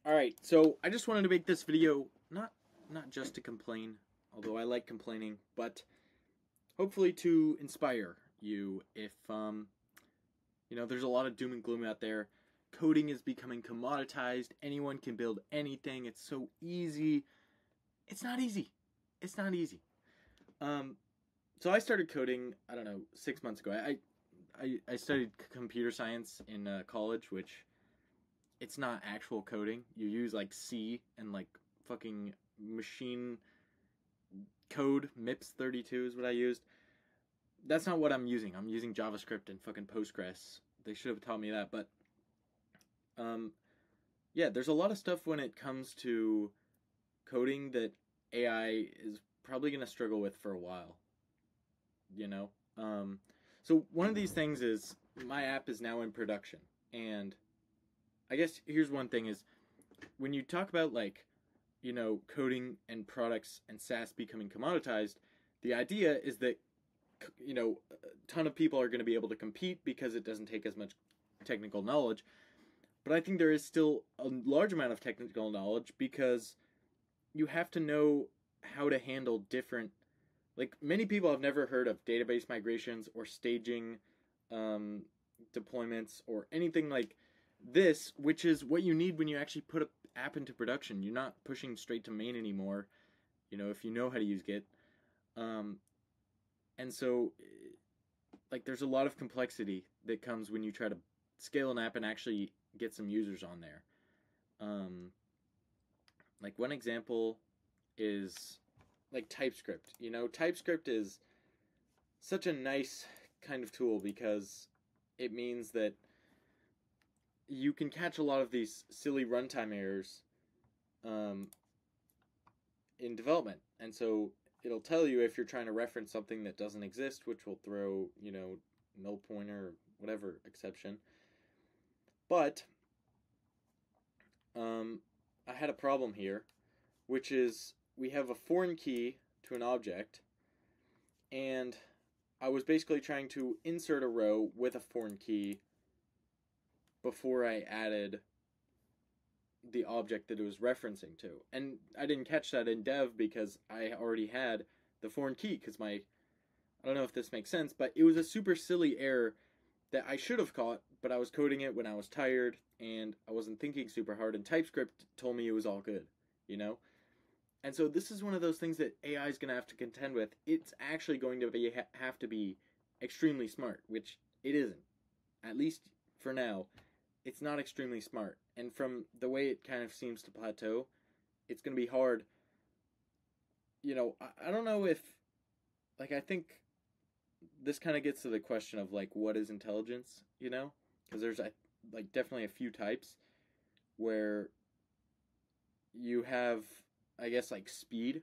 Alright, so I just wanted to make this video not just to complain, although I like complaining, but hopefully to inspire you if there's a lot of doom and gloom out there. Coding is becoming commoditized. Anyone can build anything. It's so easy. It's not easy. It's not easy. So I started coding, I don't know, 6 months ago. I studied computer science in college, which it's not actual coding. You use like C and like fucking machine code. MIPS 32 is what I used. That's not what I'm using. I'm using JavaScript and fucking Postgres. They should have taught me that, but yeah, there's a lot of stuff when it comes to coding that AI is probably going to struggle with for a while. You know? So one of these things is my app is now in production. And I guess here's one thing is when you talk about coding and products and SaaS becoming commoditized, the idea is that a ton of people are going to be able to compete because it doesn't take as much technical knowledge. But I think there is still a large amount of technical knowledge because you have to know how to handle different. Like, many people have never heard of database migrations or staging deployments or anything like this, which is what you need when you actually put an app into production. You're not pushing straight to main anymore, if you know how to use Git. And so, there's a lot of complexity that comes when you try to scale an app and actually get some users on there. One example is TypeScript. TypeScript is such a nice kind of tool because it means that you can catch a lot of these silly runtime errors in development. And so it'll tell you if you're trying to reference something that doesn't exist, which will throw, null pointer or whatever exception. But I had a problem here, which is we have a foreign key to an object, and I was basically trying to insert a row with a foreign key before I added the object that it was referencing to. And I didn't catch that in dev because I already had the foreign key, because I don't know if this makes sense, but it was a super silly error that I should have caught, but I was coding it when I was tired and I wasn't thinking super hard, and TypeScript told me it was all good, And so this is one of those things that AI is going to have to contend with. It's actually going to have to be extremely smart, which it isn't. At least for now, it's not extremely smart. And from the way it kind of seems to plateau, it's going to be hard. I don't know if, I think this kind of gets to the question of, what is intelligence, Because there's, definitely a few types where you have, I guess, speed,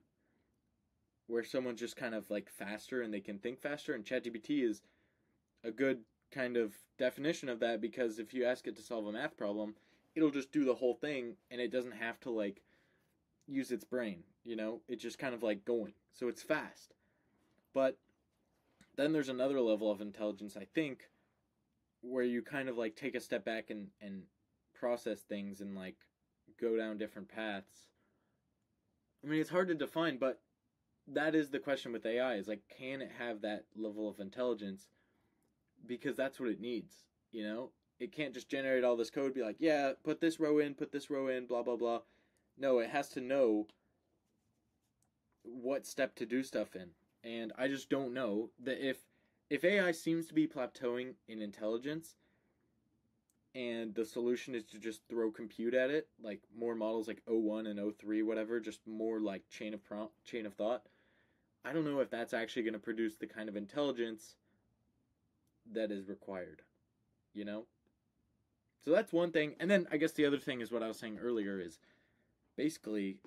where someone's just kind of, faster and they can think faster, and ChatGPT is a good kind of definition of that, because if you ask it to solve a math problem, it'll just do the whole thing, and it doesn't have to, use its brain, It's just kind of, going. So it's fast. But then there's another level of intelligence, I think, where you kind of, take a step back and process things and, go down different paths. I mean, it's hard to define, but that is the question with AI, is, can it have that level of intelligence? Because that's what it needs, It can't just generate all this code, be like, yeah, put this row in, blah, blah, blah. No, it has to know what step to do stuff in. And I just don't know that if AI seems to be plateauing in intelligence, and the solution is to just throw compute at it, more models like O1 and O3, whatever, just more chain of thought, I don't know if that's actually going to produce the kind of intelligence that is required, So that's one thing. And then I guess the other thing is what I was saying earlier is basically,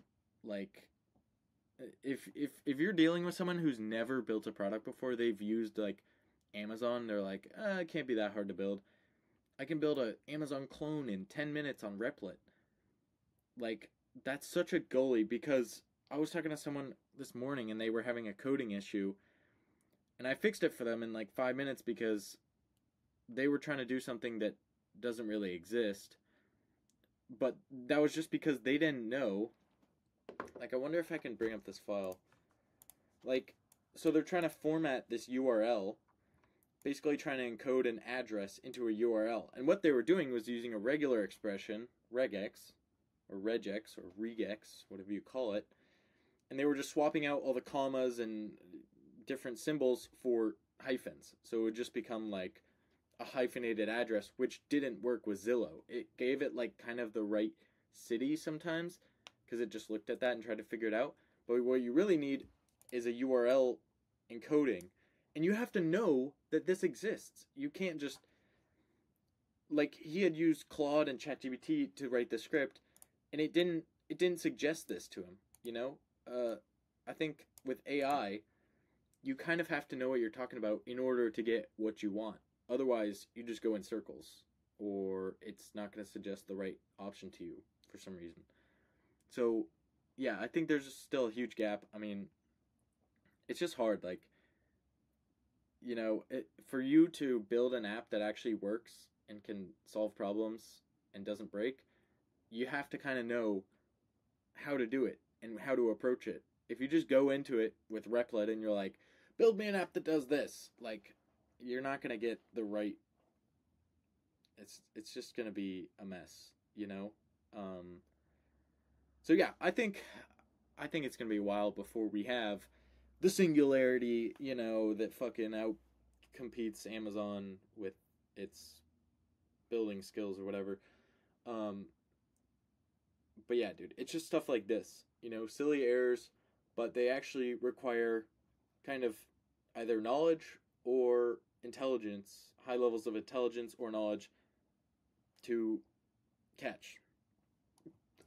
if you're dealing with someone who's never built a product before, they've used Amazon, they're like, it can't be that hard to build. I can build an Amazon clone in 10 minutes on Replit. That's such a goalie, because I was talking to someone this morning and they were having a coding issue, and I fixed it for them in 5 minutes because they were trying to do something that doesn't really exist. but that was just because they didn't know. Like, I wonder if I can bring up this file. Like, so they're trying to format this URL, basically trying to encode an address into a URL. And what they were doing was using a regular expression, regex, or regex, or regex, whatever you call it, and they were just swapping out all the commas and different symbols for hyphens. So it would just become like a hyphenated address, which didn't work with Zillow. It gave it like kind of the right city sometimes, because it just looked at that and tried to figure it out. But what you really need is a URL encoding, and you have to know that this exists. You can't just, like, he had used Claude and ChatGPT to write the script, and it didn't suggest this to him. You know, I think with AI, you kind of have to know what you're talking about in order to get what you want. Otherwise, you just go in circles, or it's not going to suggest the right option to you for some reason. So, yeah, I think there's still a huge gap. I mean, it's just hard. Like, you know, for you to build an app that actually works and can solve problems and doesn't break, you have to kind of know how to do it and how to approach it. If you just go into it with Replit and you're like, build me an app that does this, like, you're not going to get the right. It's just going to be a mess, you know? So yeah, I think it's going to be a while before we have the singularity, you know, that fucking out competes Amazon with its building skills or whatever. Um, but yeah, dude, it's just stuff like this, you know, silly errors, but they actually require kind of either knowledge or intelligence, high levels of intelligence or knowledge to catch.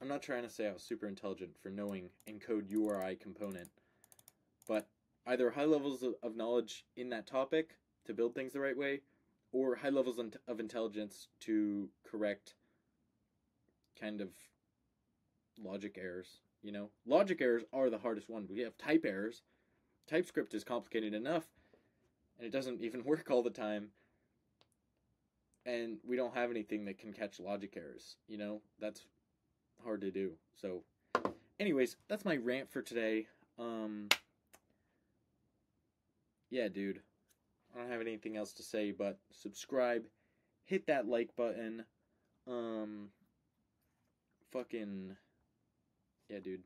I'm not trying to say I was super intelligent for knowing encode URI component, but either high levels of knowledge in that topic to build things the right way, or high levels of intelligence to correct kind of logic errors. You know, logic errors are the hardest one. We have type errors. TypeScript is complicated enough, and it doesn't even work all the time. And we don't have anything that can catch logic errors. You know, that's hard to do. So, anyways, that's my rant for today. Yeah, dude. I don't have anything else to say, but subscribe, hit that like button. Fucking, yeah, dude.